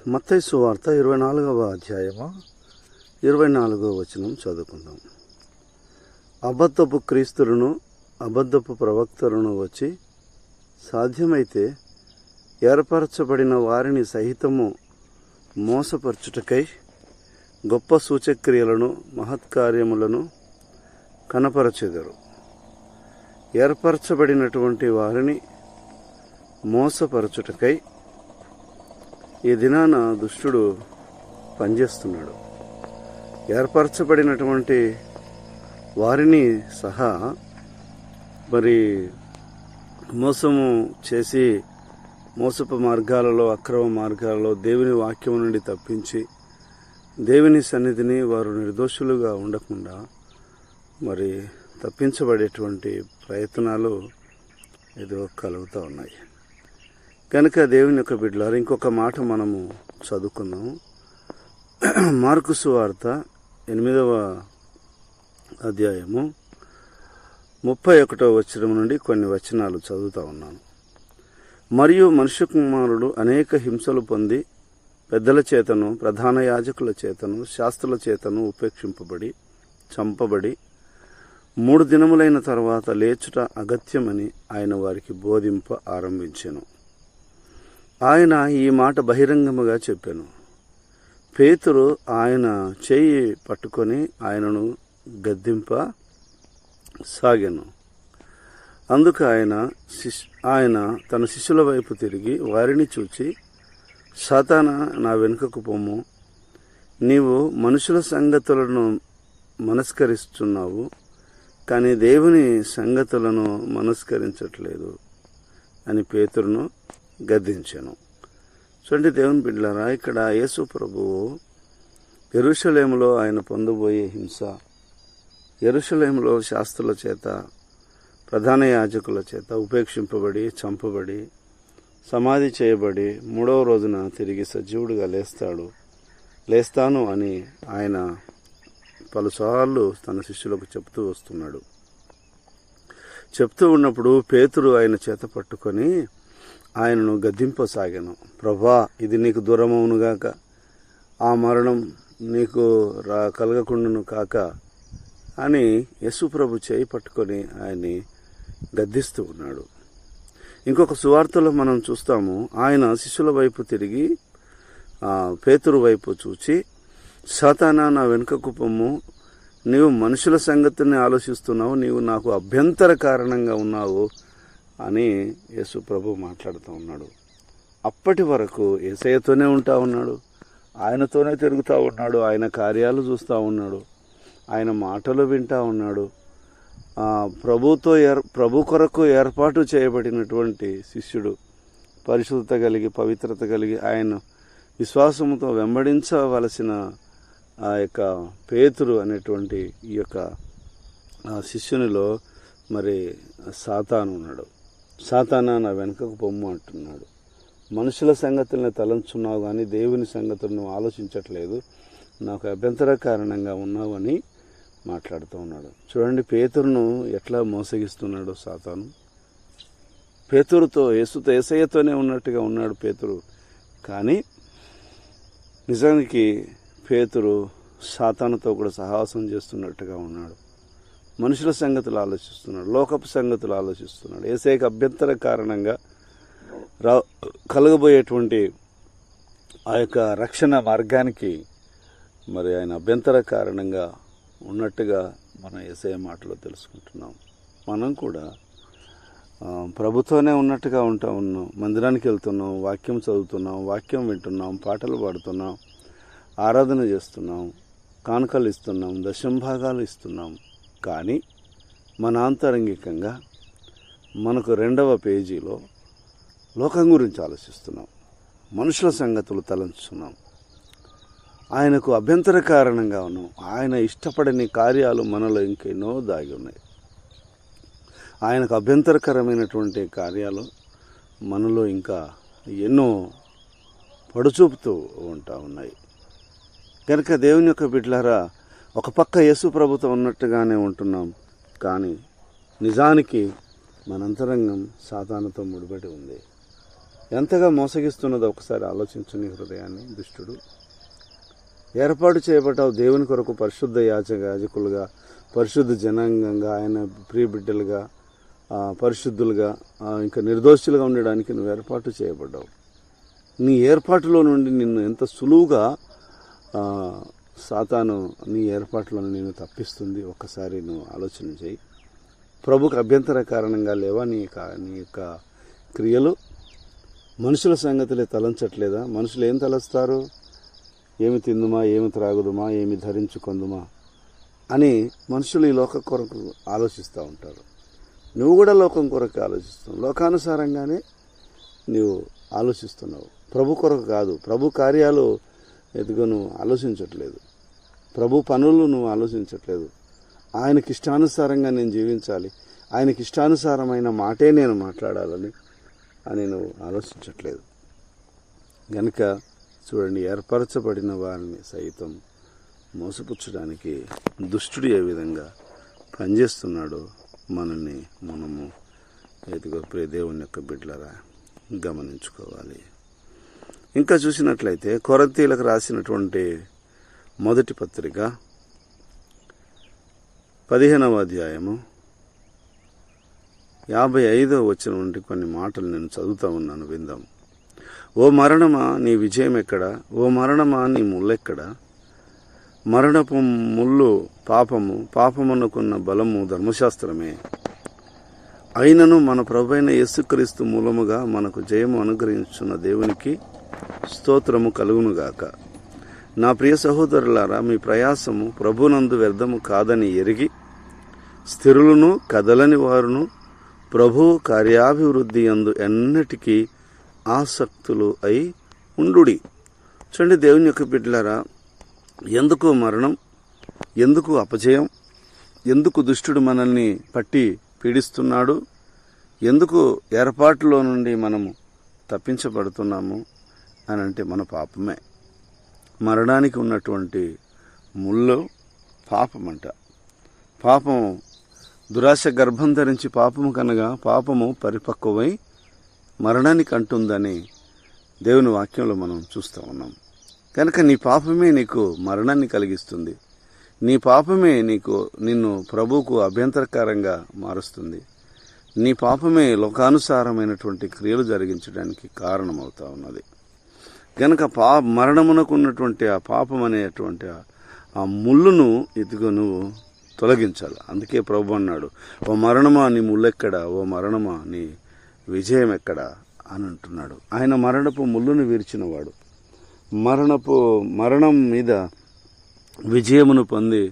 మత్తయి సువార్త 24వ అధ్యాయము 24వ వచనం చదువుకుందాం. అబద్ధపు క్రీస్తులను అబద్ధపు ప్రవక్తలను వచ్చి సాధ్యమైతే ఏర్పరచబడిన వారిని సహితము మోసపరచుటకై గొప్ప సూచక్రియలను మహత్కార్యములను కనపరచెదరు. ఏర్పరచబడినటువంటి వారిని మోసపరచుటకై ఈ దినాన దుష్టుడు పనిచేస్తున్నాడు. ఏర్పరచబడినటువంటి వారిని సహా మరి మోసము చేసి మోసపు మార్గాలలో, అక్రమ మార్గాలలో దేవుని వాక్యం నుండి తప్పించి దేవుని సన్నిధిని వారు నిర్దోషులుగా ఉండకుండా మరి తప్పించబడేటువంటి ప్రయత్నాలు ఏదో కలుగుతూ ఉన్నాయి. కనుక దేవుని యొక్క బిడ్డలారా, ఇంకొక మాట మనము చదువుకుందాము. మార్కు సువార్త 8వ అధ్యాయము 31వ వచనం నుండి కొన్ని వచనాలు చదువుతూ ఉన్నాను. మరియు మనుష్య కుమారుడు అనేక హింసలు పొంది పెద్దల చేతను, ప్రధాన యాజకుల చేతను, శాస్త్రుల చేతను ఉపేక్షింపబడి చంపబడి 3 దినములైన తర్వాత లేచుట అగత్యమని ఆయన వారికి బోధింప ఆరంభించెను. ఆయన ఈ మాట బహిరంగముగా చెప్పాను. పేతురు ఆయన చేయి పట్టుకొని ఆయనను గద్దింప సాగెను. అందుకు ఆయన తన శిష్యుల వైపు తిరిగి వారిని చూచి, సాతానా, నా వెనుకకు పొమ్ము, నీవు మనుషుల సంగతులను మనస్కరిస్తున్నావు, కానీ దేవుని సంగతులను మనస్కరించట్లేదు అని పేతురును గద్దించాను. చూడండి దేవుని బిడ్డలారా, ఇక్కడ యేసు ప్రభువు యెరూషలేములో ఆయన పొందబోయే హింస, యెరూషలేములో శాస్త్రుల చేత, ప్రధాన యాజకుల చేత ఉపేక్షింపబడి చంపబడి సమాధి చేయబడి 3వ రోజున తిరిగి సజీవుడిగా లేస్తాను అని ఆయన పలుసార్లు తన శిష్యులకు చెప్తూ వస్తున్నాడు. చెప్తూ ఉన్నప్పుడు పేతురు ఆయన చేత పట్టుకొని ఆయనను గద్దింపసాగాను. ప్రభా, ఇది నీకు దూరమవునుగాక, ఆ మరణం నీకు కలగకుండాను కాక అని యేసు ప్రభు చేయి పట్టుకొని ఆయన్ని గద్దిస్తూ ఉన్నాడు. ఇంకొక సువార్తలో మనం చూస్తాము, ఆయన శిష్యుల వైపు తిరిగి పేతురు వైపు చూచి, సాతానా, నా వెనుకకు పొమ్ము, నీవు మనుషుల సంగతిని ఆలోచిస్తున్నావు, నీవు నాకు అభ్యంతర కారణంగా ఉన్నావు అని యేసు ప్రభు మాట్లాడుతూ ఉన్నాడు. అప్పటి వరకు యేసయ్యతోనే ఉంటా ఉన్నాడు, ఆయనతోనే తిరుగుతూ ఉన్నాడు, ఆయన కార్యాలు చూస్తూ ఉన్నాడు, ఆయన మాటలు వింటూ ఉన్నాడు. ప్రభు కొరకు ఏర్పాటు చేయబడినటువంటి శిష్యుడు, పరిశుద్ధత కలిగి, పవిత్రత కలిగి, ఆయన విశ్వాసముతో వెంబడించవలసిన ఆ యొక్క పేతురు అనేటువంటి ఈ యొక్క శిష్యునిలో మరి సాతాను ఉన్నాడు. సాతానా, నా వెనుకకు పొమ్ము అంటున్నాడు. మనుషుల సంగతులను తలంచున్నావు కానీ దేవుని సంగతులను ఆలోచించట్లేదు, నాకు అభ్యంతర కారణంగా ఉన్నావు అని మాట్లాడుతూ ఉన్నాడు. చూడండి పేతురును ఎట్లా మోసగిస్తున్నాడు సాతాను. పేతురుతో యేసయ్యతోనే ఉన్నట్టుగా ఉన్నాడు పేతురు, కానీ నిజానికి పేతురు సాతానుతో కూడా సహవాసం చేస్తున్నట్టుగా ఉన్నాడు. మనుషుల సంగతులు ఆలోచిస్తున్నాడు, లోకపు సంగతులు ఆలోచిస్తున్నాడు. యేసయ్యకు అభ్యంతర కారణంగా కలగబోయేటువంటి ఆ యొక్క రక్షణ మార్గానికి మరి ఆయన అభ్యంతర కారణంగా ఉన్నట్టుగా మనం యేసయ్య మాటలో తెలుసుకుంటున్నాం. మనం కూడా ప్రభుతోనే ఉన్నట్టుగా ఉన్నాం. మందిరానికి వెళ్తున్నాం, వాక్యం చదువుతున్నాం, వాక్యం వింటున్నాం, పాటలు పాడుతున్నాం, ఆరాధన చేస్తున్నాం, కానుకలు ఇస్తున్నాం, దశంభాగాలు ఇస్తున్నాం. కానీ మన ఆంతరంగికంగా మనకు 2వ పేజీలో లోకం గురించి ఆలోచిస్తున్నాం, మనుషుల సంగతులు తలంచుతున్నాం, ఆయనకు అభ్యంతర కారణంగా ఉన్నాం. ఆయన ఇష్టపడని కార్యాలు మనలో ఇంకెన్నో దాగి ఉన్నాయి. ఆయనకు అభ్యంతరకరమైనటువంటి కార్యాలు మనలో ఇంకా ఎన్నో పడుచూపుతూ ఉంటా ఉన్నాయి. కనుక దేవుని యొక్క బిడ్డలారా, ఒక పక్క యేసు ప్రభుతో ఉన్నట్టుగానే ఉంటున్నాం, కానీ నిజానికి మన అంతరంగం సాతానుతో ముడిపడి ఉంది. ఎంతగా మోసగిస్తున్నదో ఒకసారి ఆలోచించు నీ హృదయాన్ని. దుష్టుడు ఏర్పాటు చేయబడ్డావు దేవుని కొరకు పరిశుద్ధ యాజకులుగా, పరిశుద్ధ జనాంగంగా, ఆయన ప్రియ బిడ్డలుగా, పరిశుద్ధులుగా, ఇంకా నిర్దోషులుగా ఉండడానికి నువ్వు ఏర్పాటు చేయబడ్డావు. నీ ఏర్పాటులో నుండి నిన్ను ఎంత సులువుగా సాతాను నీ ఏర్పాట్లను నేను తప్పిస్తుంది. ఒక్కసారి నువ్వు ఆలోచన చేయి. ప్రభుకు అభ్యంతర కారణంగా లేవా నీ యొక్క క్రియలు? మనుషుల సంగతులే తలంచట్లేదా? మనుషులు ఏం తలస్తారు? ఏమి తిందుమా, ఏమి త్రాగుదుమా, ఏమి ధరించుకుందుమా అని మనుషులు ఈ లోక కొరకు ఆలోచిస్తూ ఉంటారు. నువ్వు కూడా లోకం కొరకు ఆలోచిస్తున్నావు. లోకానుసారంగానే నువ్వు ఆలోచిస్తున్నావు. ప్రభు కొరకు కాదు. ప్రభు కార్యాలు ఎదుగు నువ్వు ఆలోచించట్లేదు. ప్రభు పనులు నువ్వు ఆలోచించట్లేదు. ఆయనకి ఇష్టానుసారంగా నేను జీవించాలి, ఆయనకి ఇష్టానుసారమైన మాటే నేను మాట్లాడాలని అని నువ్వు ఆలోచించట్లేదు. గనుక చూడండి, ఏర్పరచబడిన వారిని సైతం మోసపుచ్చడానికి దుష్టుడు ఏ విధంగా పనిచేస్తున్నాడో మనము ఎదుగో ప్రియ దేవుని యొక్క బిడ్డలారా గమనించుకోవాలి. ఇంకా చూసినట్లయితే కొరింథీయులకు రాసినటువంటి మొదటి పత్రిక 15వ అధ్యాయము 55వ వచనం నుండి కొన్ని మాటలు నేను చదువుతా ఉన్నాను, విందాం. ఓ మరణమా నీ విజయం ఎక్కడా? ఓ మరణమా నీ ముల్లెక్కడా? మరణపు ముళ్ళు పాపము, పాపమునకున్న బలము ధర్మశాస్త్రమే. అయినను మన ప్రభువైన యేసుక్రీస్తు మూలముగా మనకు జయము అనుగ్రహించున్న దేవునికి స్తోత్రము కలుగునుగాక. నా ప్రియ సహోదరులారా, మీ ప్రయాసము ప్రభునందు వ్యర్థము కాదని ఎరిగి స్థిరులను కదలని వారును ప్రభు కార్యాభివృద్ధి యందు ఎన్నటికీ ఆసక్తులు అయి ఉండుడి. చూడండి దేవుని యొక్క బిడ్డలారా, ఎందుకు మరణం, ఎందుకు అపజయం, ఎందుకు దుష్టుడు మనల్ని పట్టి పీడిస్తున్నాడు, ఎందుకు ఏర్పాటులో నుండి మనము తప్పించబడుతున్నాము అని అంటే మన పాపమే. మరణానికి ఉన్నటువంటి ముళ్ళు పాపమంట. పాపము దురాశ గర్భం ధరించి పాపము కనగా పాపము పరిపక్వమై మరణానికి అంటుందని దేవుని వాక్యంలో మనం చూస్తూ ఉన్నాం. కనుక నీ పాపమే నీకు మరణాన్ని కలిగిస్తుంది. నీ పాపమే నిన్ను ప్రభువుకు అభ్యంతరకరంగా మారుస్తుంది. నీ పాపమే లోకానుసారమైనటువంటి క్రియలు జరిగించడానికి కారణమవుతా ఉన్నది. కనుక మరణమునకు ఉన్నటువంటి ఆ పాపం అనేటువంటి ఆ ముళ్ళును ఇదిగో నువ్వు తొలగించాలి. అందుకే ప్రభు అన్నాడు, ఓ మరణమా నీ ముళ్ళెక్కడా, ఓ మరణమా నీ విజయం ఎక్కడా అని అంటున్నాడు. ఆయన మరణపు ముళ్ళును విరిచినవాడు. మరణం మీద విజయమును పొంది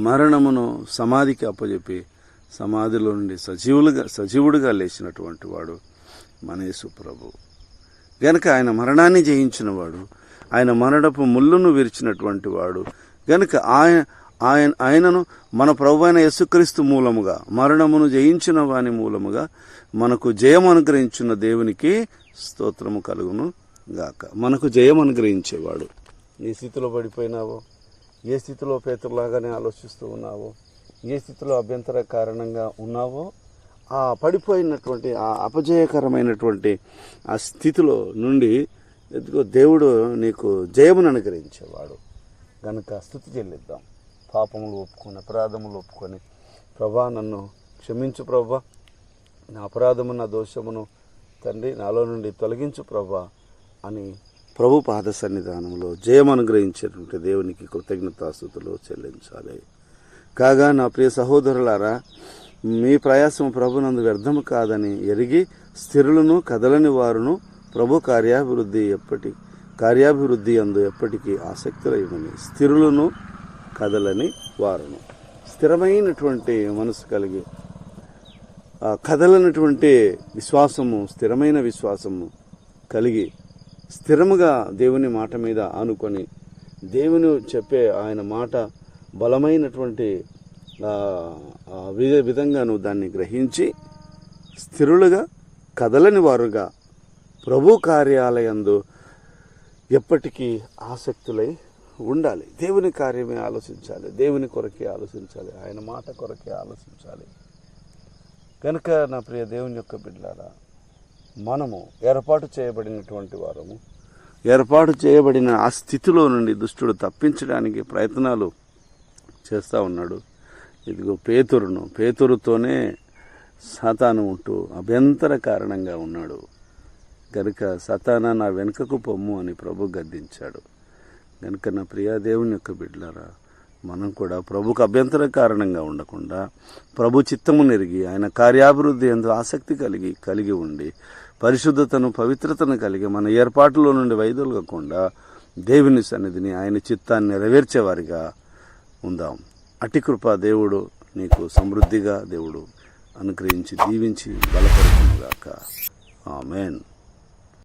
మరణమును సమాధికి అప్పచెప్పి సమాధిలో నుండి సజీవుడిగా లేచినటువంటి వాడు మన యేసు ప్రభు. గనుక ఆయన మరణాన్ని జయించినవాడు, ఆయన మరణపు ముళ్ళును విరిచినటువంటి వాడు. గనుక ఆయనను మన ప్రభువైన యేసుక్రీస్తు మూలముగా, మరణమును జయించిన వాని మూలముగా మనకు జయం అనుగ్రహించిన దేవునికి స్తోత్రము కలుగును గాక. మనకు జయం అనుగ్రహించేవాడు. ఏ స్థితిలో పడిపోయినావో, ఏ స్థితిలో పేతురులాగానే ఆలోచిస్తూ ఉన్నావో, ఏ స్థితిలో అభ్యంతర కారణంగా ఉన్నావో, ఆ పడిపోయినటువంటి ఆ అపజయకరమైనటువంటి ఆ స్థితిలో నుండి దేవుడు నీకు జయమును అనుగ్రహించేవాడు. గనుక స్తుతి చెల్లిద్దాం. పాపములు ఒప్పుకొని, అపరాధములు ఒప్పుకొని, ప్రభా నన్ను క్షమించు ప్రభా, నా అపరాధము నా దోషమును తండ్రి నాలో నుండి తొలగించు ప్రభా అని ప్రభు పాద సన్నిధానంలో జయం అనుగ్రహించేటువంటి దేవునికి కృతజ్ఞతాస్తుతులు చెల్లించాలి. కాగా నా ప్రియ సహోదరులారా, మీ ప్రయాసం ప్రభునందు వ్యర్థము కాదని ఎరిగి స్థిరులను కదలని వారును ప్రభు కార్యాభివృద్ధి యందు ఎప్పటికీ ఆసక్తులైనని. స్థిరులను కదలని వారును, స్థిరమైనటువంటి మనసు కలిగి కదలనటువంటి విశ్వాసము, స్థిరమైన విశ్వాసము కలిగి స్థిరముగా దేవుని మాట మీద ఆనుకొని, దేవుని చెప్పే ఆయన మాట బలమైనటువంటి విధంగా నువ్వు దాన్ని గ్రహించి స్థిరులుగా కదలని వారుగా ప్రభు కార్యాలయందు ఎప్పటికీ ఆసక్తులై ఉండాలి. దేవుని కార్యమే ఆలోచించాలి, దేవుని కొరకే ఆలోచించాలి, ఆయన మాట కొరకే ఆలోచించాలి. కనుక నా ప్రియ దేవుని యొక్క బిడ్డలారా, మనము ఏర్పాటు చేయబడినటువంటి వారము. ఏర్పాటు చేయబడిన ఆ స్థితిలో నుండి దుష్టుడు తప్పించడానికి ప్రయత్నాలు చేస్తూ ఉన్నాడు. ఇదిగో పేతురుతోనే సాతాను ఉంటూ అభ్యంతర కారణంగా ఉన్నాడు గనుక సాతానా నా వెనుకకు పొమ్ము అని ప్రభు గద్దించాడు. కనుక నా ప్రియా దేవుని యొక్క బిడ్డలారా, మనం కూడా ప్రభుకు అభ్యంతర కారణంగా ఉండకుండా ప్రభు చిత్తము నెరిగి ఆయన కార్యాభివృద్ధి ఎందు ఆసక్తి కలిగి ఉండి పరిశుద్ధతను పవిత్రతను కలిగి మన ఏర్పాటులో నుండి వైదొలగకుండా దేవుని సన్నిధిని ఆయన చిత్తాన్ని నెరవేర్చేవారిగా ఉందాం. అటి కృప దేవుడు నీకు సమృద్ధిగా దేవుడు అనుగ్రహించి దీవించి బలపరుచునుగాక. ఆమేన్.